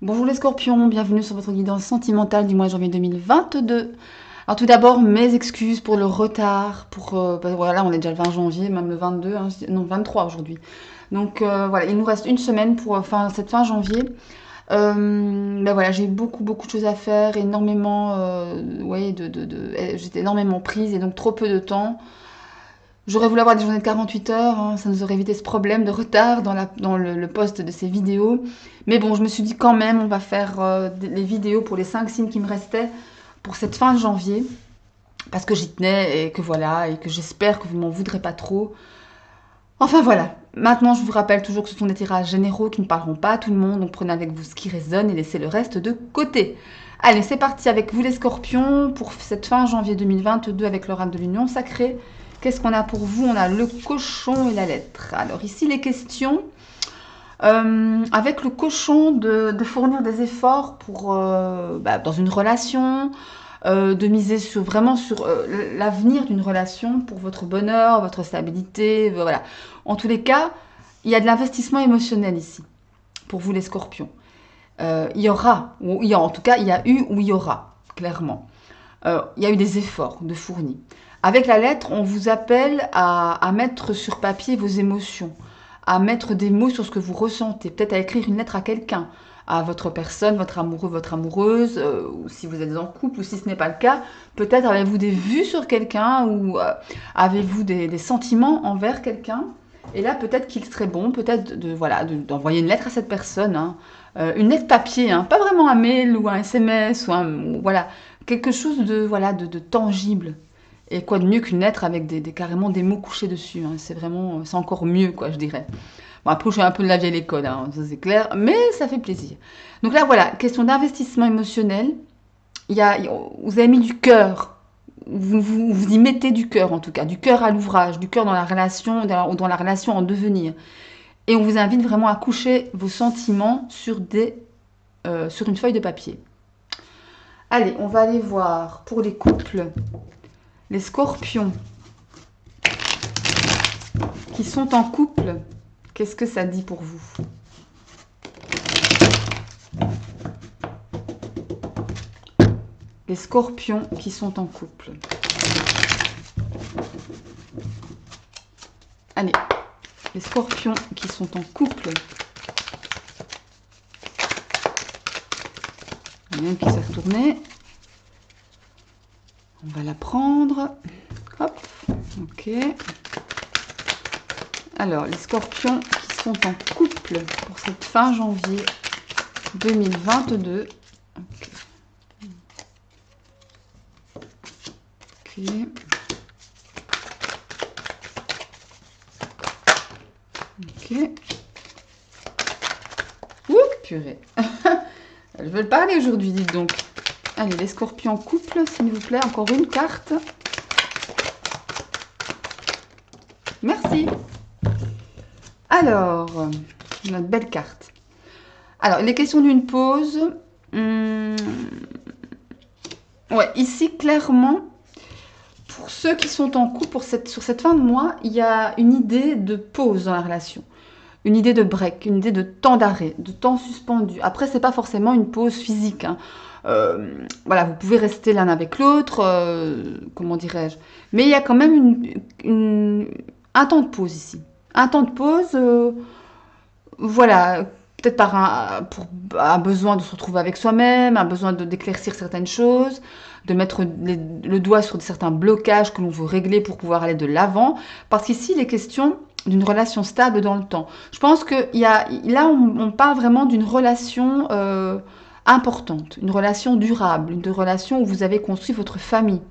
Bonjour les scorpions, bienvenue sur votre guidance sentimentale du mois de janvier 2022. Alors tout d'abord, mes excuses pour le retard, voilà, on est déjà le 20 janvier, même le 22, hein, non 23 aujourd'hui. Donc voilà, il nous reste une semaine pour cette fin janvier. Ben voilà, j'ai beaucoup de choses à faire, énormément, ouais, j'étais énormément prise et donc trop peu de temps. J'aurais voulu avoir des journées de 48 heures, hein, ça nous aurait évité ce problème de retard dans le post de ces vidéos. Mais bon, je me suis dit quand même, on va faire les vidéos pour les 5 signes qui me restaient pour cette fin de janvier. Parce que j'y tenais et que voilà, et que j'espère que vous m'en voudrez pas trop. Enfin voilà, maintenant je vous rappelle toujours que ce sont des tirages généraux qui ne parleront pas à tout le monde, donc prenez avec vous ce qui résonne et laissez le reste de côté. Allez, c'est parti avec vous les scorpions pour cette fin janvier 2022 avec l'oracle de l'Union sacrée. Qu'est-ce qu'on a pour vous? On a le cochon et la lettre. Alors ici les questions, avec le cochon de fournir des efforts pour, dans une relation, de miser vraiment sur l'avenir d'une relation pour votre bonheur, votre stabilité, voilà. En tous les cas, il y a de l'investissement émotionnel ici, pour vous les scorpions. Il y aura, en tout cas, il y a eu ou il y aura, clairement. Il y a eu des efforts de fournis. Avec la lettre, on vous appelle à mettre sur papier vos émotions, à mettre des mots sur ce que vous ressentez, peut-être à écrire une lettre à quelqu'un, à votre personne, votre amoureux, votre amoureuse, ou si vous êtes en couple, ou si ce n'est pas le cas, peut-être avez-vous des vues sur quelqu'un, ou avez-vous des sentiments envers quelqu'un. Et là, peut-être qu'il serait bon, peut-être d'envoyer une lettre à cette personne, hein. Une lettre papier, hein, pas vraiment un mail ou un SMS, voilà, quelque chose de tangible. Et quoi de mieux qu'une lettre avec carrément des mots couchés dessus, hein. C'est encore mieux, quoi, je dirais. Bon, après, je suis un peu de la vieille école, hein, ça c'est clair, mais ça fait plaisir. Donc là, voilà, question d'investissement émotionnel. Vous avez mis du cœur. Vous y mettez du cœur, en tout cas, du cœur à l'ouvrage, du cœur dans la relation, dans la relation en devenir. Et on vous invite vraiment à coucher vos sentiments sur une feuille de papier. Allez, on va aller voir pour les couples, les scorpions qui sont en couple. Qu'est-ce que ça dit pour vous? Les scorpions qui sont en couple. Allez, les scorpions qui sont en couple. Il y en a une qui s'est retournée. On va la prendre. Hop, ok. Alors, les scorpions qui sont en couple pour cette fin janvier 2022. Ok. Ok. Ouh, purée. Elles veulent parler aujourd'hui, dites donc. Allez, les scorpions en couple, s'il vous plaît. Encore une carte. Merci. Alors, notre belle carte. Alors, il est question d'une pause. Ouais, ici, clairement, pour ceux qui sont en couple sur cette fin de mois, il y a une idée de pause dans la relation. Une idée de break, une idée de temps d'arrêt, de temps suspendu. Après, c'est pas forcément une pause physique, hein. Voilà, vous pouvez rester l'un avec l'autre, comment dirais-je. Mais il y a quand même un temps de pause ici. Un temps de pause, voilà, peut-être pour un besoin de se retrouver avec soi-même, un besoin d'éclaircir certaines choses, de mettre le doigt sur certains blocages que l'on veut régler pour pouvoir aller de l'avant. Parce qu'ici, il est question d'une relation stable dans le temps. Je pense que là, on parle vraiment d'une relation importante, une relation durable, une relation où vous avez construit votre famille.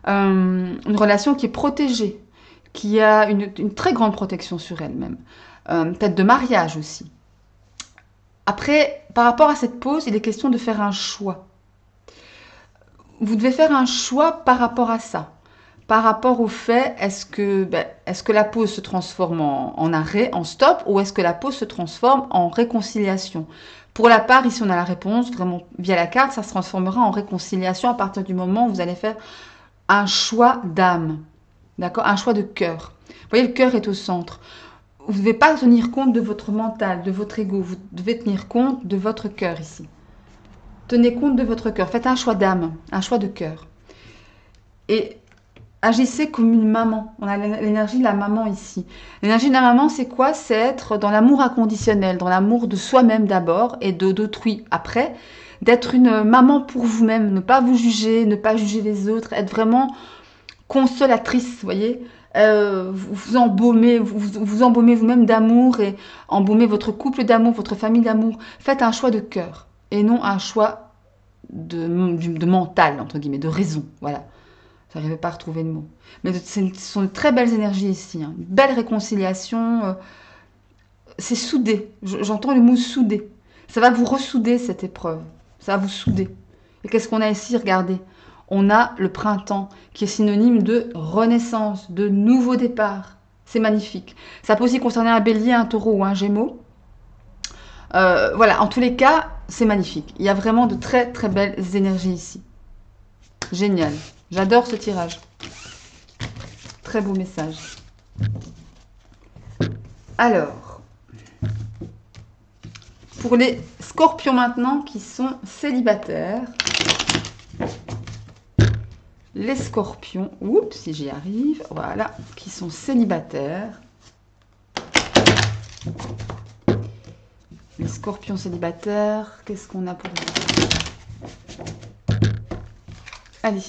Une relation qui est protégée, qui a une très grande protection sur elle-même. Peut-être de mariage aussi. Après, par rapport à cette pause, il est question de faire un choix. Vous devez faire un choix par rapport à ça. Par rapport au fait, est-ce que la pause se transforme en arrêt, en stop, ou est-ce que la pause se transforme en réconciliation? Pour la part, ici on a la réponse, vraiment via la carte, ça se transformera en réconciliation à partir du moment où vous allez faire un choix d'âme, d'accord? Un choix de cœur. Vous voyez, le cœur est au centre. vous ne devez pas tenir compte de votre mental, de votre ego. Vous devez tenir compte de votre cœur ici. Tenez compte de votre cœur. Faites un choix d'âme, un choix de cœur. Et agissez comme une maman. On a l'énergie de la maman ici. L'énergie de la maman, c'est quoi? C'est être dans l'amour inconditionnel, dans l'amour de soi-même d'abord et d'autrui après. D'être une maman pour vous-même, ne pas vous juger, ne pas juger les autres, être vraiment consolatrice, vous voyez. Vous embaumez, vous embaumez vous-même d'amour et embaumez votre couple d'amour, votre famille d'amour. Faites un choix de cœur et non un choix de mental, entre guillemets, de raison. Voilà. Je n'arrivais pas à retrouver le mot. Mais ce sont de très belles énergies ici. Hein. Une belle réconciliation. C'est soudé. J'entends le mot soudé. Ça va vous ressouder cette épreuve. Ça va vous souder. Et qu'est-ce qu'on a ici? Regardez. On a le printemps qui est synonyme de renaissance, de nouveau départ. C'est magnifique. Ça peut aussi concerner un bélier, un taureau ou un gémeau. Voilà, en tous les cas, c'est magnifique. Il y a vraiment de très très belles énergies ici. Génial. J'adore ce tirage. Très beau message. Alors, pour les scorpions maintenant qui sont célibataires. Les scorpions, oups, si j'y arrive, voilà, qui sont célibataires. Les scorpions célibataires, qu'est-ce qu'on a pour vous? Allez.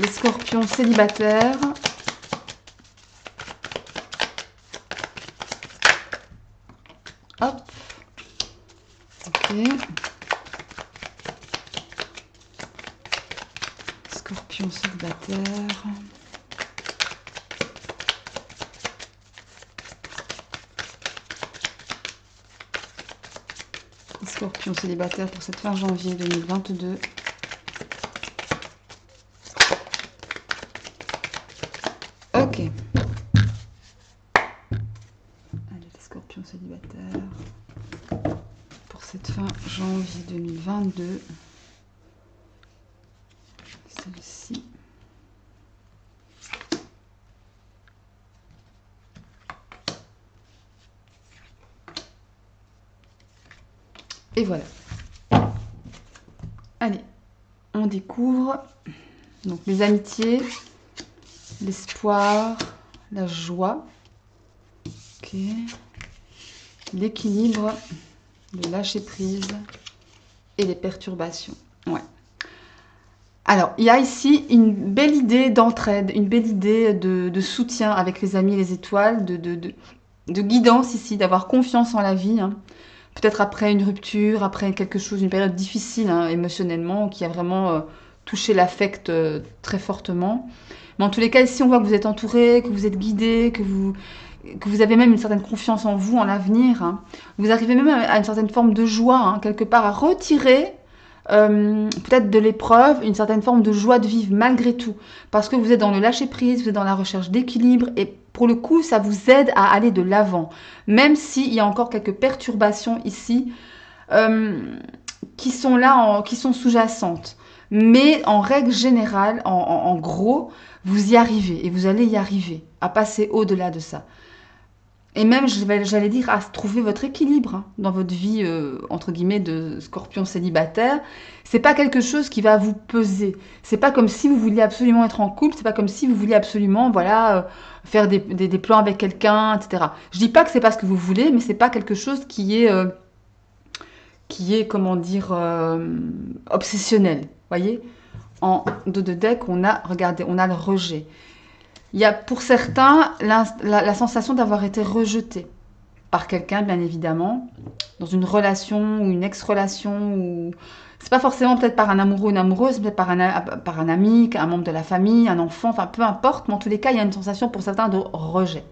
Les scorpions célibataires. Hop. Ok. Scorpion célibataire. Scorpion célibataire pour cette fin janvier 2022. Ok. Allez, les scorpions célibataires pour cette fin janvier 2022. Celle-ci. Et voilà. Allez, on découvre donc les amitiés, l'espoir, la joie, ok, l'équilibre, le lâcher prise et les perturbations. Ouais. Alors, il y a ici une belle idée d'entraide, une belle idée de soutien avec les amis et les étoiles, de guidance ici, d'avoir confiance en la vie. Hein. Peut-être après une rupture, après quelque chose, une période difficile hein, émotionnellement, qui a vraiment touché l'affect très fortement. Mais en tous les cas, ici, on voit que vous êtes entouré, que vous êtes guidé, que vous avez même une certaine confiance en vous, en l'avenir. Hein. Vous arrivez même à une certaine forme de joie, hein, quelque part, à retirer peut-être de l'épreuve une certaine forme de joie de vivre malgré tout. Parce que vous êtes dans le lâcher-prise, vous êtes dans la recherche d'équilibre et pour le coup, ça vous aide à aller de l'avant. Même s'il y a encore quelques perturbations ici qui sont là, qui sont sous-jacentes. Mais en règle générale, en gros, vous y arrivez et vous allez y arriver, à passer au-delà de ça. Et même, j'allais dire, à trouver votre équilibre hein, dans votre vie, entre guillemets, de scorpion célibataire. C'est pas quelque chose qui va vous peser. C'est pas comme si vous vouliez absolument être en couple. C'est pas comme si vous vouliez absolument, voilà, faire des plans avec quelqu'un, etc. Je dis pas que c'est pas ce que vous voulez, mais c'est pas quelque chose qui est, comment dire, obsessionnel. Voyez, en dos de deck, on a, regardez, on a le rejet. Il y a pour certains la sensation d'avoir été rejeté par quelqu'un, bien évidemment, dans une relation ou une ex-relation. Ou... c'est pas forcément peut-être par un amoureux ou une amoureuse, peut-être par un ami, un membre de la famille, un enfant, enfin peu importe, mais en tous les cas, il y a une sensation pour certains de rejet.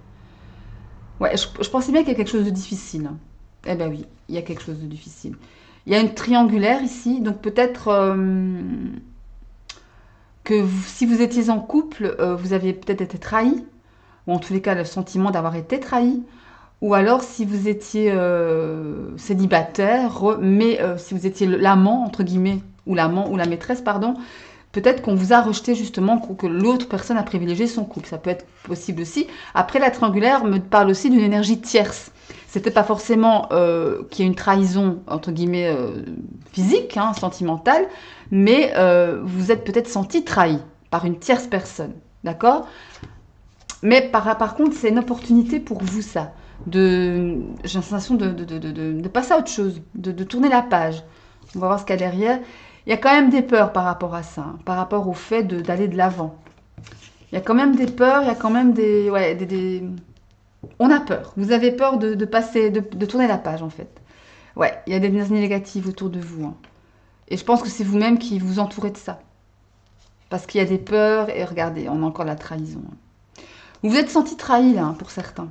Ouais, je pensais bien qu'il y a quelque chose de difficile. Eh ben oui, il y a quelque chose de difficile. Il y a une triangulaire ici, donc peut-être... que si vous étiez en couple, vous aviez peut-être été trahi, ou en tous les cas le sentiment d'avoir été trahi, ou alors si vous étiez célibataire, mais si vous étiez l'amant, entre guillemets, ou l'amant ou la maîtresse, pardon, Peut-être qu'on vous a rejeté justement, que l'autre personne a privilégié son couple. Ça peut être possible aussi. Après, la triangulaire me parle aussi d'une énergie tierce. C'était pas forcément qu'il y ait une trahison, entre guillemets, physique, hein, sentimentale, mais vous êtes peut-être senti trahi par une tierce personne. D'accord? Mais par contre, c'est une opportunité pour vous, ça. J'ai l'impression de passer à autre chose, de tourner la page. On va voir ce qu'il y a derrière. Il y a quand même des peurs par rapport à ça, hein, par rapport au fait d'aller de l'avant. Il y a quand même des peurs, il y a quand même des... Ouais, on a peur. Vous avez peur de passer, de tourner la page, en fait. Ouais, il y a des énergies négatives autour de vous, hein. Et je pense que c'est vous-même qui vous entourez de ça. Parce qu'il y a des peurs, et regardez, on a encore la trahison, hein. Vous vous êtes senti trahi, là, hein, pour certains.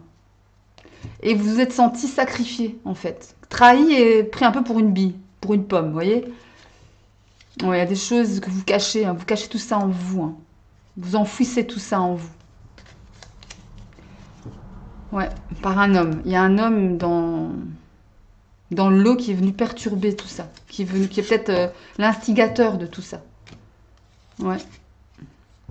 Et vous vous êtes senti sacrifié, en fait. Trahi et pris un peu pour une bille, pour une pomme, vous voyez? Ouais, il y a des choses que vous cachez, hein. Vous cachez tout ça en vous, hein. Vous enfouissez tout ça en vous. Ouais, par un homme. Il y a un homme dans l'eau qui est venu perturber tout ça. Qui est peut-être l'instigateur de tout ça. Ouais.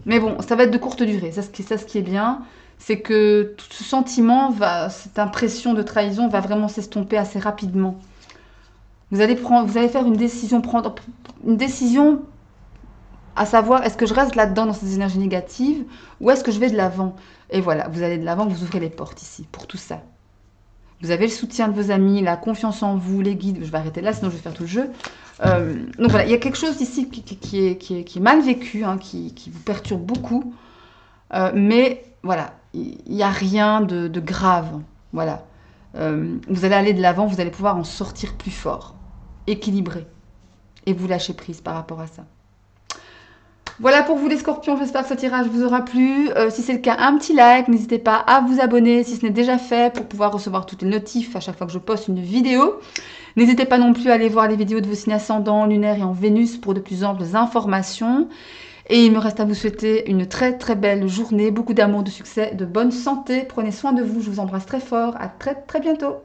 Mais bon, ça va être de courte durée. Ça, ce qui est bien, c'est que tout ce sentiment, cette impression de trahison va vraiment s'estomper assez rapidement. Vous allez faire prendre une décision à savoir, est-ce que je reste là-dedans dans ces énergies négatives ou est-ce que je vais de l'avant? Et voilà, vous allez de l'avant, vous ouvrez les portes ici pour tout ça. Vous avez le soutien de vos amis, la confiance en vous, les guides. Je vais arrêter là, sinon je vais faire tout le jeu. Donc voilà, il y a quelque chose ici qui est mal vécu, hein, qui vous perturbe beaucoup. Mais voilà, il n'y a rien de grave. Voilà. Vous allez aller de l'avant, vous allez pouvoir en sortir plus fort, équilibré. Et vous lâchez prise par rapport à ça. Voilà pour vous les scorpions, j'espère que ce tirage vous aura plu. Si c'est le cas, un petit like, n'hésitez pas à vous abonner si ce n'est déjà fait pour pouvoir recevoir toutes les notifs à chaque fois que je poste une vidéo. N'hésitez pas non plus à aller voir les vidéos de vos signes ascendants, lunaires et en Vénus pour de plus amples informations. Et il me reste à vous souhaiter une très très belle journée, beaucoup d'amour, de succès, de bonne santé. Prenez soin de vous, je vous embrasse très fort, à très très bientôt.